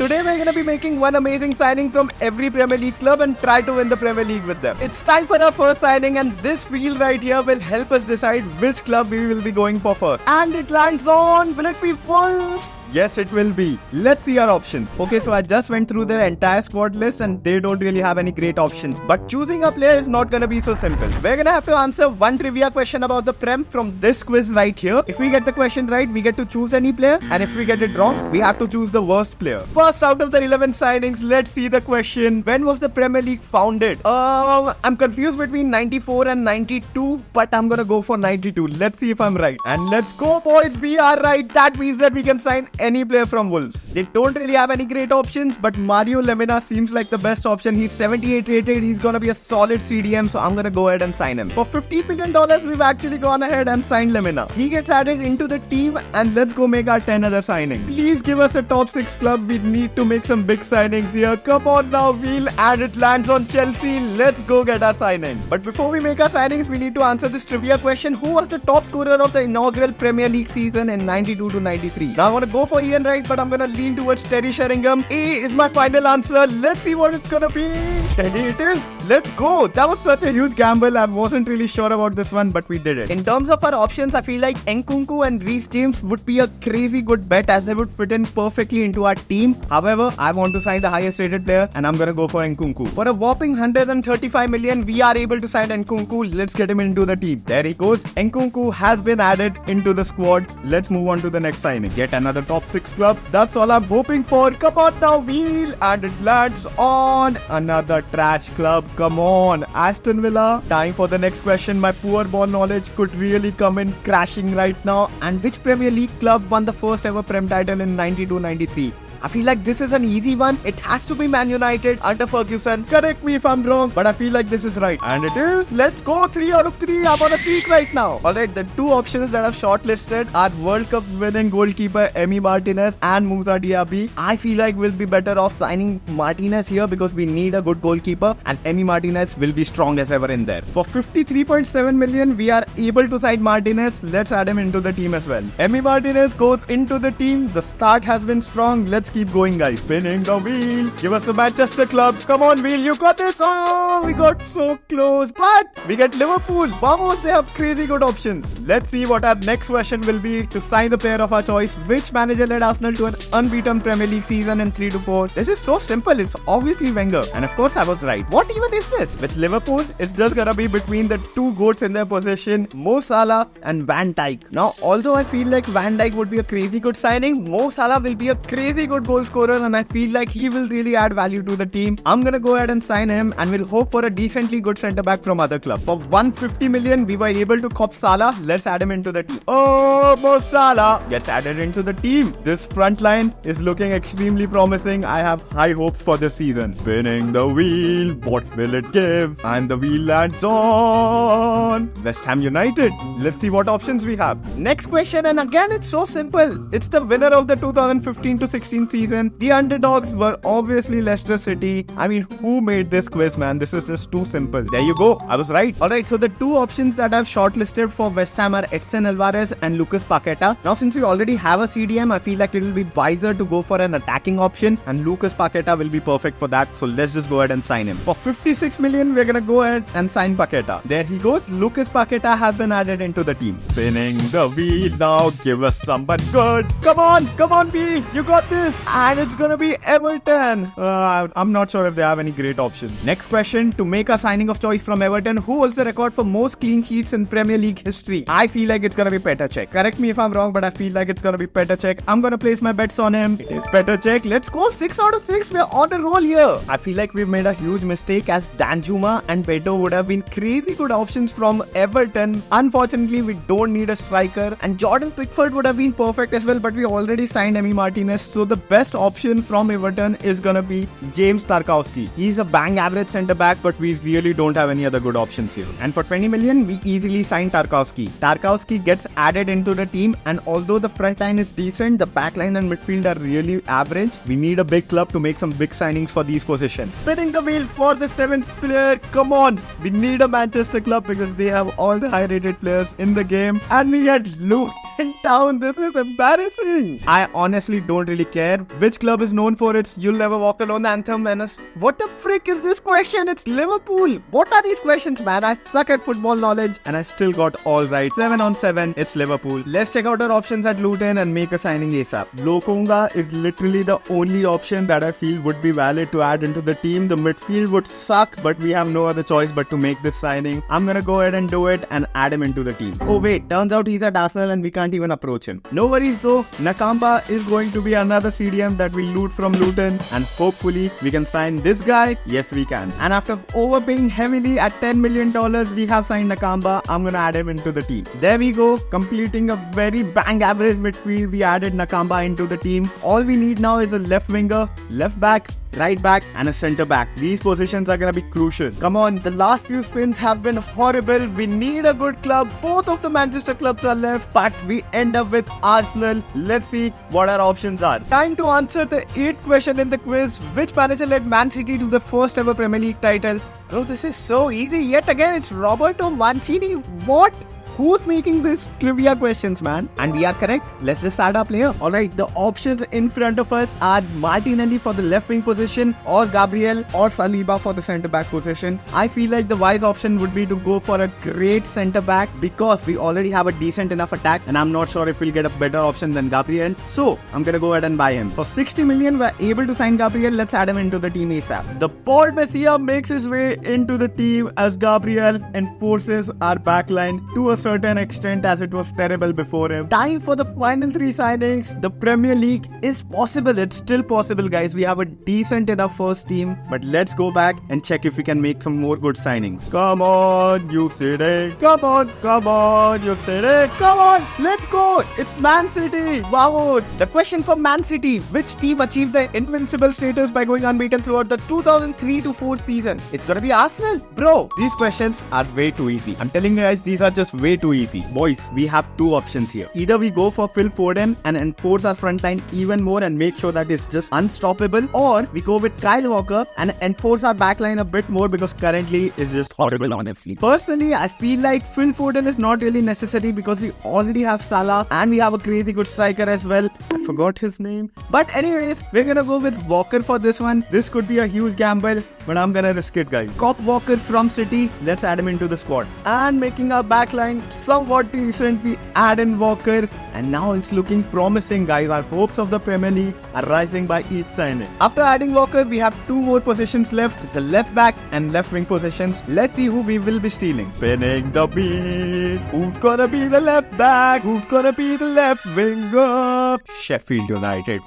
today we're gonna be making one amazing signing from every Premier League club and try to win the Premier League with them. It's time for our first signing, and this wheel right here will help us decide which club we will be going for first. And it lands on, will it be Wolves? Yes, it will be. Let's see our options. Okay, so I just went through their entire squad list and they don't really have any great options. But choosing a player is not gonna be so simple. We're gonna have to answer one trivia question about the Prem from this quiz right here. If we get the question right, we get to choose any player. And if we get it wrong, we have to choose the worst player. First out of the 11 signings, let's see the question. When was the Premier League founded? I'm confused between 94 and 92, but I'm gonna go for 92. Let's see if I'm right. And let's go, boys. We are right. That means that we can sign any player from Wolves. They don't really have any great options, but Mario Lemina seems like the best option. He's 78 rated. He's gonna be a solid CDM, so I'm gonna go ahead and sign him. For $50 million, we've actually gone ahead and signed Lemina. He gets added into the team, and let's go make our 10 other signings. Please give us a top 6 club. We need to make some big signings here. Come on now, Wheel, and it lands on Chelsea. Let's go get our signing. But before we make our signings, we need to answer this trivia question. Who was the top scorer of the inaugural Premier League season in 92 to 93? Now I want to go for Ian Wright, but I'm gonna lean towards Terry Sheringham. A is my final answer. Let's see what it's gonna be. Teddy it is. Let's go. That was such a huge gamble. I wasn't really sure about this one, but we did it. In terms of our options, I feel like Nkunku and Reece James would be a crazy good bet as they would fit in perfectly into our team. However, I want to sign the highest rated player and I'm gonna go for Nkunku. For a whopping 135 million, we are able to sign Nkunku. Let's get him into the team. There he goes. Nkunku has been added into the squad. Let's move on to the next signing. Yet another top 6 club. That's all I'm hoping for. Come on now, Wheel. And it lands on another trash club. Come on, Aston Villa. Time for the next question. My poor ball knowledge could really come in crashing right now. And which Premier League club won the first ever Prem title in 92-93? I feel like this is an easy one. It has to be Man United under Ferguson. Correct me if I'm wrong, but I feel like this is right. And it is. Let's go. 3 out of 3. I'm on a streak right now. Alright, the 2 options that I've shortlisted are World Cup winning goalkeeper Emi Martinez and Moussa Diaby. I feel like we'll be better off signing Martinez here because we need a good goalkeeper and Emi Martinez will be strong as ever in there. For 53.7 million, we are able to sign Martinez. Let's add him into the team as well. Emi Martinez goes into the team. The start has been strong. Let's keep going, guys. Spinning the wheel. Give us a Manchester club. Come on, Wheel. You got this. Oh, we got so close. But we get Liverpool. Vamos, they have crazy good options. Let's see what our next question will be to sign the player of our choice. Which manager led Arsenal to an unbeaten Premier League season in 3 to 4? This is so simple. It's obviously Wenger. And of course, I was right. What even is this? With Liverpool, it's just gonna be between the 2 goats in their possession, Mo Salah and Van Dijk. Now, although I feel like Van Dijk would be a crazy good signing, Mo Salah will be a crazy good goal scorer and I feel like he will really add value to the team. I'm gonna go ahead and sign him and we'll hope for a decently good centre back from other club. For 150 million, we were able to cop Salah. Let's add him into the team. Oh, Mo Salah gets added into the team. This front line is looking extremely promising. I have high hopes for this season. Spinning the wheel, what will it give? And the wheel lands on West Ham United. Let's see what options we have. Next question, and again it's so simple. It's the winner of the 2015 to 16 season. The underdogs were obviously Leicester City. I mean, who made this quiz, man? This is just too simple. There you go. I was right. Alright, so the 2 options that I've shortlisted for West Ham are Edson Alvarez and Lucas Paqueta. Now, since we already have a CDM, I feel like it will be wiser to go for an attacking option and Lucas Paqueta will be perfect for that. So let's just go ahead and sign him. For 56 million, we're gonna go ahead and sign Paqueta. There he goes. Lucas Paqueta has been added into the team. Spinning the wheel now. Give us somebody good. Come on, B. You got this. And it's gonna be Everton. I'm not sure if they have any great options. Next question, to make a signing of choice from Everton, who holds the record for most clean sheets in Premier League history? I feel like it's gonna be Petr Cech. Correct me if I'm wrong, but I feel like it's gonna be Petr Cech. I'm gonna place my bets on him. It is Petr Cech. Let's go. 6 out of 6. We're on a roll here. I feel like we've made a huge mistake as Danjuma and Beto would have been crazy good options from Everton. Unfortunately, we don't need a striker and Jordan Pickford would have been perfect as well, but we already signed Emi Martinez. So the best option from Everton is gonna be James Tarkowski. He's a bang average centre back, but we really don't have any other good options here. And for 20 million, we easily signed Tarkowski. Tarkowski gets added into the team, and although the front line is decent, the back line and midfield are really average. We need a big club to make some big signings for these positions. Spinning the wheel for the 7th player. Come on, we need a Manchester club because they have all the high rated players in the game, and we get Luke in town. This is embarrassing. I honestly don't really care which club is known for its "You'll Never Walk Alone" anthem. And what the frick is this question? It's Liverpool. What are these questions, man? I suck at football knowledge and I still got all right. 7 on 7. It's Liverpool. Let's check out our options at Luton and make a signing ASAP. Lokonga is literally the only option that I feel would be valid to add into the team. The midfield would suck, but we have no other choice but to make this signing. I'm gonna go ahead and do it and add him into the team. Oh wait, turns out he's at Arsenal and we can't even approach him. No worries though, Nakamba is going to be another CDM that we loot from Luton, and hopefully we can sign this guy. Yes, we can. And after overpaying heavily at $10 million, we have signed Nakamba. I'm gonna add him into the team. There we go, completing a very bang average midfield. We added Nakamba into the team. All we need now is a left winger, left back, right back and a centre back. These positions are gonna be crucial. Come on, the last few spins have been horrible. We need a good club. Both of the Manchester clubs are left, but we end up with Arsenal. Let's see what our options are. Time to answer the 8th question in the quiz. Which manager led Man City to the first ever Premier League title? Bro, this is so easy. Yet again, it's Roberto Mancini. What? Who's making these trivia questions, man? And we are correct. Let's just add our player. Alright, the options in front of us are Martinelli for the left wing position, or Gabriel or Saliba for the centre back position. I feel like the wise option would be to go for a great centre back because we already have a decent enough attack, and I'm not sure if we'll get a better option than Gabriel. So I'm gonna go ahead and buy him. For 60 million, we're able to sign Gabriel. Let's add him into the team ASAP. The Paul Messia makes his way into the team as Gabriel enforces our backline to a certain extent, as it was terrible before him. Time for the final 3 signings. The Premier League is possible. It's still possible, guys. We have a decent enough first team, but let's go back and check if we can make some more good signings. Come on, you City. Come on, you City. Come on, let's go. It's Man City. Wow. The question for Man City: which team achieved the invincible status by going unbeaten throughout the 2003-4 season? It's gonna be Arsenal. Bro, these questions are way too easy. I'm telling you guys, these are just way too easy. Boys, we have 2 options here. Either we go for Phil Foden and enforce our front line even more and make sure that it's just unstoppable, or we go with Kyle Walker and enforce our back line a bit more because currently it's just horrible, honestly. Personally, I feel like Phil Foden is not really necessary because we already have Salah and we have a crazy good striker as well. I forgot his name. But anyways, we're gonna go with Walker for this one. This could be a huge gamble, but I'm gonna risk it, guys. Cop Walker from City. Let's add him into the squad. And making our backline somewhat decent, we add in Walker, and now it's looking promising, guys. Our hopes of the Premier League are rising by each signing. After adding Walker, we have 2 more positions left, the left back and left wing positions. Let's see who we will be stealing. Spinning the beat. Who's gonna be the left back? Who's gonna be the left winger? Sheffield United.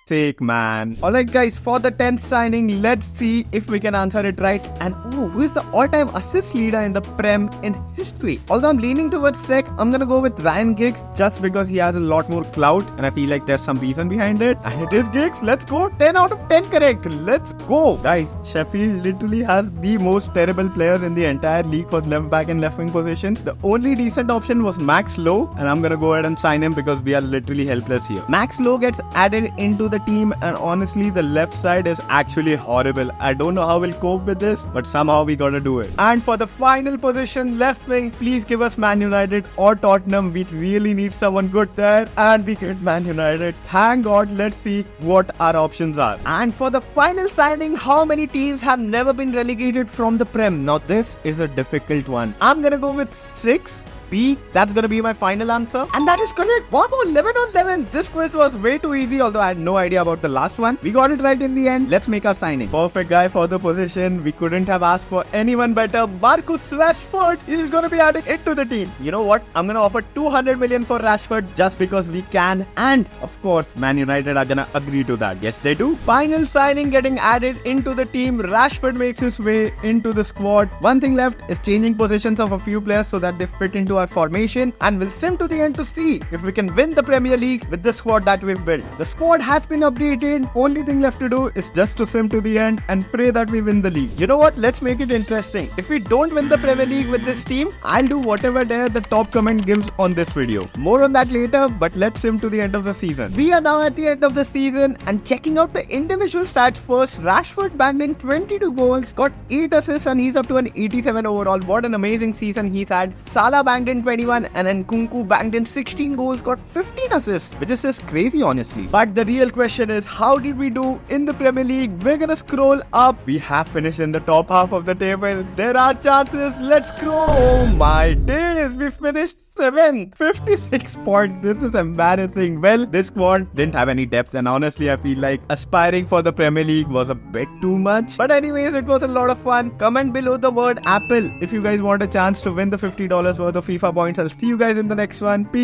Sake, man. Alright guys, for the 10th signing, let's see if we can answer it right. And who is the all-time assist leader in the Prem in history? Although I'm leaning towards Sek, I'm gonna go with Ryan Giggs just because he has a lot more clout and I feel like there's some reason behind it. And it is Giggs. Let's go. 10 out of 10 correct. Let's go. Guys, Sheffield literally has the most terrible players in the entire league for left back and left wing positions. The only decent option was Max Lowe, and I'm gonna go ahead and sign him because we are literally helpless here. Max Lowe gets added into the team, and honestly the left side is actually horrible. I don't know how we'll cope with this, but somehow we gotta do it. And for the final position, left wing, please give us Man United or Tottenham. We really need someone good there, and we get Man United. Thank God. Let's see what our options are. And for the final signing, how many teams have never been relegated from the Prem? Now this is a difficult one. I'm gonna go with 6. B, that's gonna be my final answer. And that is correct. Wow, 11 on 11. This quiz was way too easy, although I had no idea about the last one. We got it right in the end. Let's make our signing. Perfect guy for the position. We couldn't have asked for anyone better. Marcus Rashford is gonna be adding it to the team. You know what? I'm gonna offer 200 million for Rashford just because we can. And of course, Man United are gonna agree to that. Yes, they do. Final signing getting added into the team. Rashford makes his way into the squad. One thing left is changing positions of a few players so that they fit into our formation, and we'll sim to the end to see if we can win the Premier League with the squad that we've built. The squad has been updated. Only thing left to do is just to sim to the end and pray that we win the league. You know what? Let's make it interesting. If we don't win the Premier League with this team, I'll do whatever dare the top comment gives on this video. More on that later, but let's sim to the end of the season. We are now at the end of the season, and checking out the individual stats first, Rashford bagged in 22 goals, got 8 assists, and he's up to an 87 overall. What an amazing season he's had. Salah bagged banked in 21, and then Nkunku banked in 16 goals, got 15 assists, which is just crazy, honestly. But the real question is, how did we do in the Premier League? We're gonna scroll up. We have finished in the top half of the table. There are chances. Let's scroll. Oh my days, we finished 7th, 56 points. This is embarrassing. Well, this squad didn't have any depth, and honestly, I feel like aspiring for the Premier League was a bit too much. But anyways, it was a lot of fun. Comment below the word Apple if you guys want a chance to win the $50 worth of FIFA points. I'll see you guys in the next one. Peace.